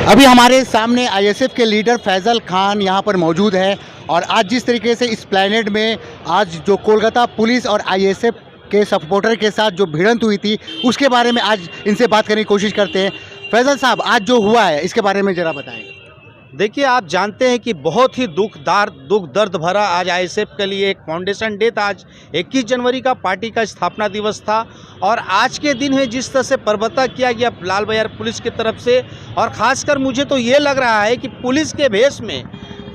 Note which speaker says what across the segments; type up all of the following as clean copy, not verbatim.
Speaker 1: अभी हमारे सामने आईएसएफ के लीडर फैज़ल खान यहाँ पर मौजूद है और आज जिस तरीके से इस प्लैनेट में आज जो कोलकाता पुलिस और आईएसएफ के सपोर्टर के साथ जो भिड़ंत हुई थी उसके बारे में आज इनसे बात करने की कोशिश करते हैं। फैज़ल साहब, आज जो हुआ है इसके बारे में ज़रा बताएं।
Speaker 2: देखिए, आप जानते हैं कि बहुत ही दुख दर्द भरा आज आईएसएफ के लिए एक फाउंडेशन डे था। आज 21 जनवरी का पार्टी का स्थापना दिवस था और आज के दिन है जिस तरह से परबता किया गया लाल बाजार पुलिस की तरफ से, और ख़ासकर मुझे तो ये लग रहा है कि पुलिस के भेष में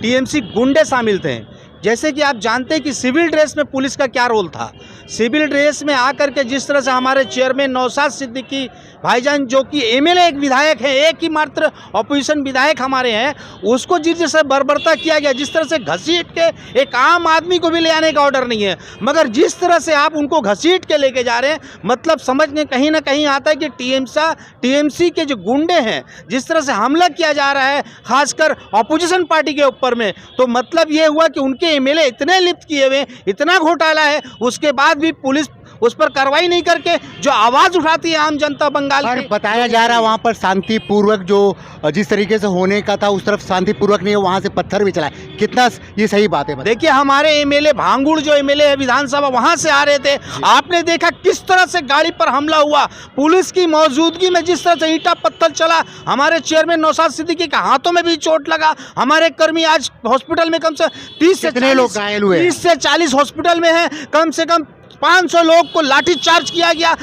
Speaker 2: टीएमसी गुंडे शामिल थे। जैसे कि आप जानते हैं कि सिविल ड्रेस में पुलिस का क्या रोल था। सिविल ड्रेस में आकर के जिस तरह से हमारे चेयरमैन नौशाद सिद्दीकी भाईजान, जो कि एमएलए एक विधायक है, एक ही मात्र ऑपोजिशन विधायक हमारे हैं, उसको जिस तरह से बर्बरता किया गया, जिस तरह से घसीट के एक आम आदमी को भी ले आने का ऑर्डर नहीं है, मगर जिस तरह से आप उनको घसीट के लेके जा रहे हैं, मतलब समझ में कहीं ना कहीं आता है कि टीएमसी के जो गुंडे हैं जिस तरह से हमला किया जा रहा है खासकर ऑपोजिशन पार्टी के ऊपर में, तो मतलब ये हुआ कि उनके एमएलए इतने लिप्त किए हुए, इतना घोटाला है, उसके बाद भी पुलिस उस पर कार्रवाई नहीं करके जो आवाज़ उठाती है आम जनता बंगाल की।
Speaker 1: बताया जा रहा है वहाँ पर शांतिपूर्वक जो जिस तरीके से होने का था उस तरफ शांतिपूर्वक नहीं है, वहाँ से पत्थर भी चला है। कितना ये सही बात है?
Speaker 2: देखिए, हमारे एमएलए भांगुड़ जो एमएलए है विधानसभा, वहाँ से आ रहे थे, आपने देखा किस तरह से गाड़ी पर हमला हुआ, पुलिस की मौजूदगी में जिस तरह से ईंटा पत्थर चला, हमारे चेयरमैन नौशाद सिद्दीकी के हाथों में भी चोट लगा, हमारे कर्मी आज हॉस्पिटल में कम से 30 से 40 हॉस्पिटल में हैं, कम से कम 500 लोग को लाठी चार्ज किया गया,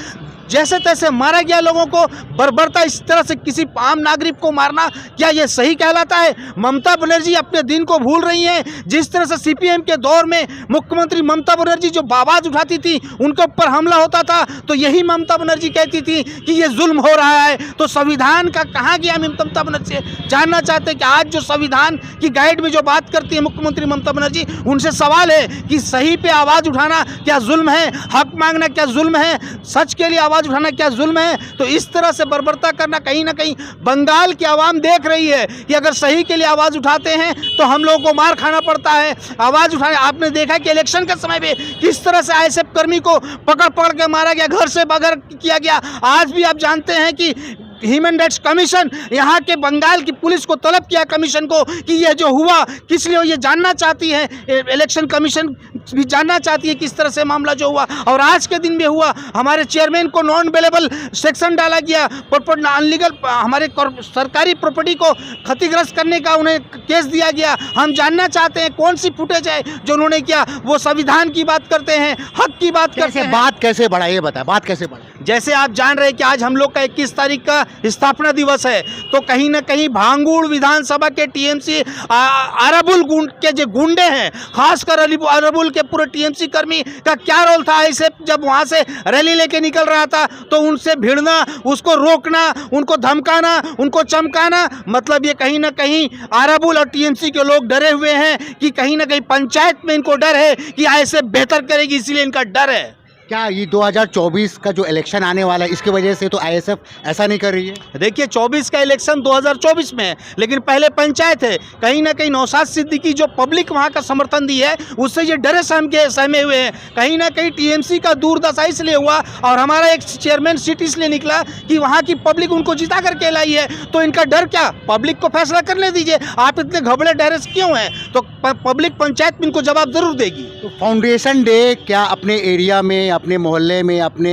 Speaker 2: जैसे तैसे मारा गया लोगों को। बर्बरता इस तरह से किसी आम नागरिक को मारना, क्या ये सही कहलाता है? ममता बनर्जी अपने दिन को भूल रही हैं। जिस तरह से सीपीएम के दौर में मुख्यमंत्री ममता बनर्जी जो आवाज़ उठाती थी, उनके ऊपर हमला होता था, तो यही ममता बनर्जी कहती थी कि ये जुल्म हो रहा है। तो संविधान का कहाँ गया ममता बनर्जी? जानना चाहते हैं कि आज जो संविधान की गाइड में जो बात करती है मुख्यमंत्री ममता बनर्जी, उनसे सवाल है कि सही पे आवाज़ उठाना क्या जुल्म है? हक मांगना क्या जुल्म है? सच के लिए आवाज़ उठाना क्या जुल्म है? तो इस तरह से बर्बरता करना कहीं ना कहीं बंगाल की आवाम देख रही है कि अगर सही के लिए आवाज़ उठाते हैं तो हम लोगों को मार खाना पड़ता है। आवाज़ उठाने, आपने देखा कि इलेक्शन के समय पे किस तरह से आईएसएफ कर्मी को पकड़ के मारा गया, घर से बगैर किया गया। आज भी आप जानते हैं कि ह्यूमन राइट्स कमीशन यहाँ के बंगाल की पुलिस को तलब किया, कमीशन को, कि यह जो हुआ किस लिए, ये जानना चाहती है। इलेक्शन कमीशन भी जानना चाहती है किस तरह से मामला जो हुआ, और आज के दिन में हुआ। हमारे चेयरमैन को नॉन अवेलेबल सेक्शन डाला गया, अनलीगल हमारे सरकारी प्रॉपर्टी को क्षतिग्रस्त करने का उन्हें केस दिया गया। हम जानना चाहते हैं कौन सी फुटेज है जो उन्होंने किया। वो संविधान की बात करते हैं, हक की बात करते हैं।
Speaker 1: बात कैसे बढ़ा, ये बताएं, बात कैसे बढ़ा?
Speaker 2: जैसे आप जान रहे हैं कि आज हम लोग का 21 तारीख का स्थापना दिवस है, तो कहीं ना कहीं भांगुड़ विधानसभा के टीएमसी अरबुल के जो गुंडे हैं, खासकर अरबुल के पूरे टीएमसी कर्मी का क्या रोल था? ऐसे जब वहां से रैली लेके निकल रहा था तो उनसे भिड़ना, उसको रोकना, उनको धमकाना, उनको चमकाना, मतलब ये कहीं ना कहीं अरबुल और टीएमसी के लोग डरे हुए हैं कि कहीं ना कहीं पंचायत में इनको डर है कि ऐसे बेहतर करेगी, इसलिए इनका डर है।
Speaker 1: क्या ये 2024 का जो इलेक्शन आने वाला है इसकी वजह से तो आईएसएफ ऐसा नहीं कर रही है?
Speaker 2: देखिए, 24 का इलेक्शन 2024 में है, लेकिन पहले पंचायत है। कहीं ना कहीं नौशाद सिद्दीकी जो पब्लिक वहां का समर्थन दी है, उससे ये डरे सहमे हुए हैं। कहीं ना कहीं टीएमसी का दूरदशा इसलिए हुआ और हमारा एक चेयरमैन सीट इसलिए निकला कि वहाँ की पब्लिक उनको जिता करके लाई है। तो इनका डर क्या? पब्लिक को फैसला करने दीजिए, आप इतने घबड़े डरे क्यों हैं? तो पब्लिक पंचायत में इनको जवाब जरूर देगी।
Speaker 1: तो फाउंडेशन डे क्या अपने एरिया में, अपने मोहल्ले में, अपने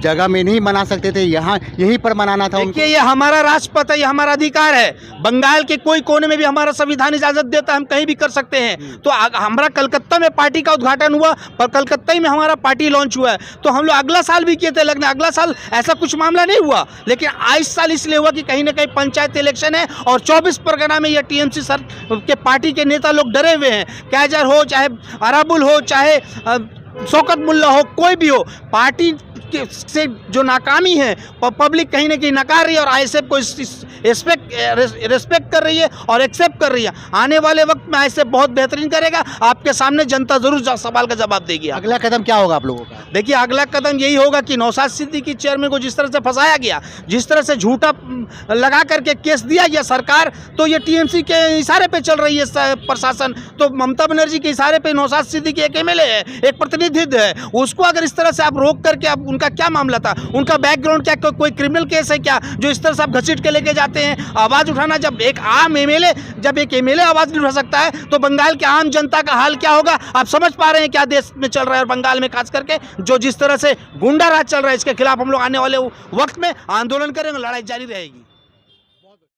Speaker 1: जगह में नहीं मना सकते थे? यहाँ यहीं पर मनाना था?
Speaker 2: देखिए, ये हमारा राजपथ है, ये हमारा अधिकार है। बंगाल के कोई कोने में भी हमारा संविधान इजाजत देता है, हम कहीं भी कर सकते हैं। तो हमारा कलकत्ता में पार्टी का उद्घाटन हुआ और कलकत्ता ही में हमारा पार्टी लॉन्च हुआ है। तो हम लोग अगला साल भी किए थे, लेकिन अगला साल ऐसा कुछ मामला नहीं हुआ। लेकिन इस साल इसलिए हुआ कि कहीं ना कहीं पंचायत इलेक्शन है और 24 परगना में ये टीएमसी सर के पार्टी के नेता लोग डरे हुए हैं। कैजर हो, चाहे अरबुल हो, चाहे शौकत मुल्ला हो, कोई भी हो, पार्टी से जो नाकामी है पब्लिक कहीं ना कहीं नकार रही है और आईएसएफ को रिस्पेक्ट कर रही है और एक्सेप्ट कर रही है। आने वाले वक्त में आईएसएफ बहुत बेहतरीन करेगा, आपके सामने जनता जरूर सवाल का जवाब देगी।
Speaker 1: अगला कदम क्या होगा आप लोगों का?
Speaker 2: देखिए, अगला कदम यही होगा कि नौशाद सिद्दीकी चेयरमैन को जिस तरह से फंसाया गया, जिस तरह से झूठा लगा करके केस दिया गया सरकार, तो ये टीएमसी के इशारे पे चल रही है प्रशासन। तो ममता बनर्जी के इशारे पे नौशाद सिद्दीकी एक एमएलए है, एक प्रतिनिधित्व है, उसको अगर इस तरह से आप रोक करके आप, उनका क्या मामला था, उनका बैकग्राउंड क्या, कोई क्रिमिनल केस है क्या जो इस तरह से आप घसीट के लेके जाते सकते हैं। आवाज़ उठाना जब एक आम एमएलए आवाज़ नहीं उठा सकता है तो बंगाल के आम जनता का हाल क्या होगा आप समझ पा रहे हैं क्या देश में चल रहा है। और बंगाल में खास करके जो जिस तरह से गुंडा राज चल रहा है इसके खिलाफ हम लोग आने वाले वक्त में आंदोलन करेंगे, लड़ाई जारी रहेगी।